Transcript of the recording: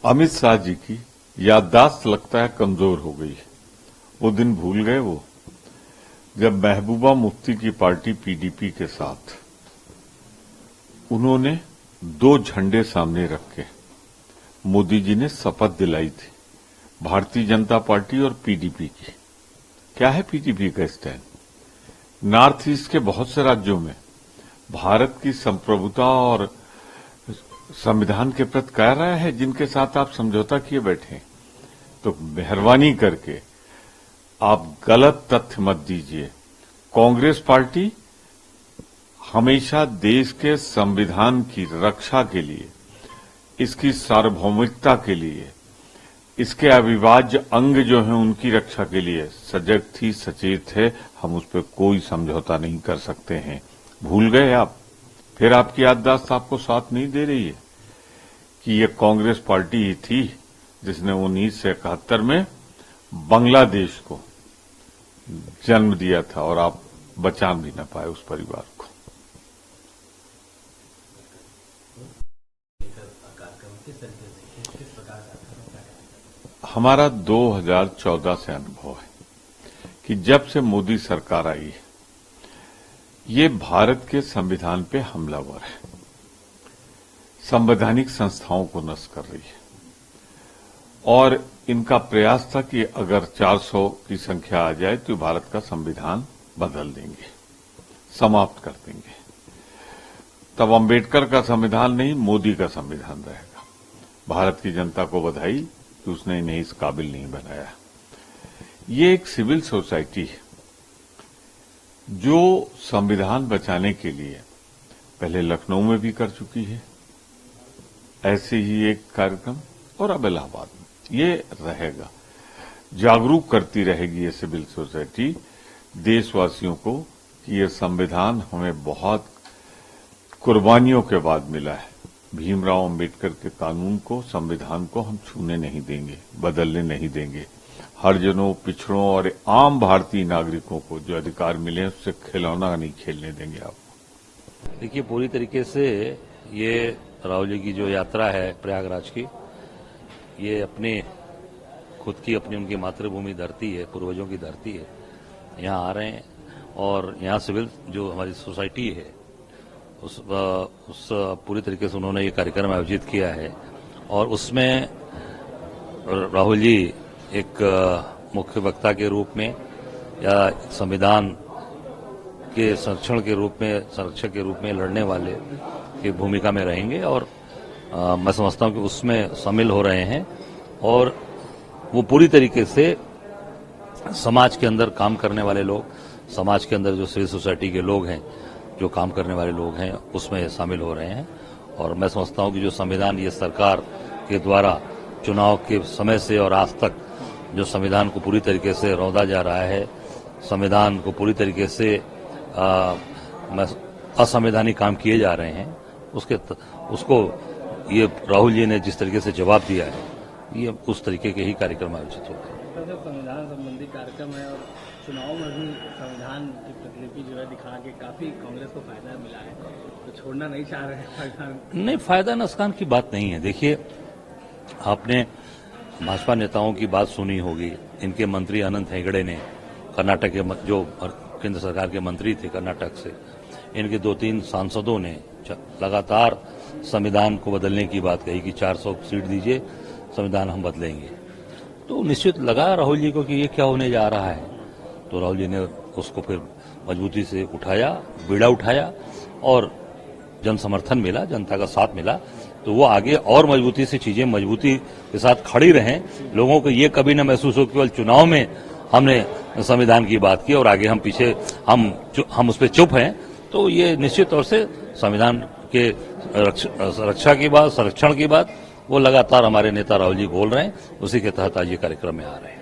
अमित शाह जी की याददाश्त लगता है कमजोर हो गई है। वो दिन भूल गए वो, जब महबूबा मुफ्ती की पार्टी पीडीपी के साथ उन्होंने दो झंडे सामने रख के मोदी जी ने शपथ दिलाई थी, भारतीय जनता पार्टी और पीडीपी की। क्या है पीडीपी का स्टैंड? नॉर्थ ईस्ट के बहुत से राज्यों में भारत की संप्रभुता और संविधान के प्रति कह रहा है जिनके साथ आप समझौता किए बैठे हैं। तो मेहरबानी करके आप गलत तथ्य मत दीजिए। कांग्रेस पार्टी हमेशा देश के संविधान की रक्षा के लिए, इसकी सार्वभौमिकता के लिए, इसके अविभाज्य अंग जो हैं उनकी रक्षा के लिए सजग थी, सचेत है। हम उस पर कोई समझौता नहीं कर सकते हैं। भूल गए आप? फिर आपकी याददाश्त आपको साथ नहीं दे रही है कि ये कांग्रेस पार्टी ही थी जिसने 1971 में बांग्लादेश को जन्म दिया था और आप बचा भी न पाए उस परिवार को। हमारा 2014 से अनुभव है कि जब से मोदी सरकार आई है, ये भारत के संविधान पे हमलावर है, संवैधानिक संस्थाओं को नष्ट कर रही है और इनका प्रयास था कि अगर 400 की संख्या आ जाए तो भारत का संविधान बदल देंगे, समाप्त कर देंगे। तब अंबेडकर का संविधान नहीं, मोदी का संविधान रहेगा। भारत की जनता को बधाई कि उसने इन्हें इस काबिल नहीं बनाया। ये एक सिविल सोसाइटी है जो संविधान बचाने के लिए पहले लखनऊ में भी कर चुकी है ऐसे ही एक कार्यक्रम, और अब इलाहाबाद में ये रहेगा। जागरूक करती रहेगी ये सिविल सोसाइटी देशवासियों को कि ये संविधान हमें बहुत कुर्बानियों के बाद मिला है। भीमराव अंबेडकर के कानून को, संविधान को हम छूने नहीं देंगे, बदलने नहीं देंगे। हरिजनों, पिछड़ों और आम भारतीय नागरिकों को जो अधिकार मिले उससे खिलौना नहीं खेलने देंगे आप। देखिए, पूरी तरीके से ये राहुल जी की जो यात्रा है प्रयागराज की, ये अपने खुद की, अपनी उनकी मातृभूमि धरती है, पूर्वजों की धरती है, यहाँ आ रहे हैं और यहाँ सिविल जो हमारी सोसाइटी है उस पूरी तरीके से उन्होंने ये कार्यक्रम आयोजित किया है और उसमें राहुल जी एक मुख्य वक्ता के रूप में या संविधान के संरक्षक के रूप में लड़ने वाले की भूमिका में रहेंगे और मैं समझता हूं कि उसमें शामिल हो रहे हैं और वो पूरी तरीके से समाज के अंदर काम करने वाले लोग, समाज के अंदर जो सिविल सोसाइटी के लोग हैं, जो काम करने वाले लोग हैं, उसमें शामिल हो रहे हैं। और मैं समझता हूं कि जो संविधान ये सरकार के द्वारा चुनाव के समय से और आज तक जो संविधान को पूरी तरीके से रौंदा जा रहा है, संविधान को पूरी तरीके से असंवैधानिक काम किए जा रहे हैं, उसको ये राहुल जी ने जिस तरीके से जवाब दिया है, ये उस तरीके के ही कार्यक्रम आयोजित होते हैं। संविधान संबंधी कार्यक्रम है और चुनाव में भी संविधान की प्रतिलिपि जो है दिखा के काफी कांग्रेस को फायदा मिला है, तो छोड़ना नहीं चाह रहे हैं। नहीं, फायदा नुकसान की बात नहीं है। देखिए, आपने भाजपा नेताओं की बात सुनी होगी। इनके मंत्री अनंत हेगड़े ने, कर्नाटक के जो केंद्र सरकार के मंत्री थे कर्नाटक से, इनके 2-3 सांसदों ने लगातार संविधान को बदलने की बात कही कि 400 सीट दीजिए, संविधान हम बदलेंगे। तो निश्चित लगा राहुल जी को कि ये क्या होने जा रहा है। तो राहुल जी ने उसको फिर मजबूती से उठाया, बीड़ा उठाया और जन समर्थन मिला, जनता का साथ मिला, तो वो आगे और मजबूती से चीजें मजबूती के साथ खड़ी रहें। लोगों को ये कभी न महसूस हो केवल चुनाव में हमने संविधान की बात की और आगे हम पीछे हम उस पर चुप हैं। तो ये निश्चित तौर से संविधान के रक्षा की बात, संरक्षण की बात वो लगातार हमारे नेता राहुल जी बोल रहे हैं, उसी के तहत आज ये कार्यक्रम में आ रहे हैं।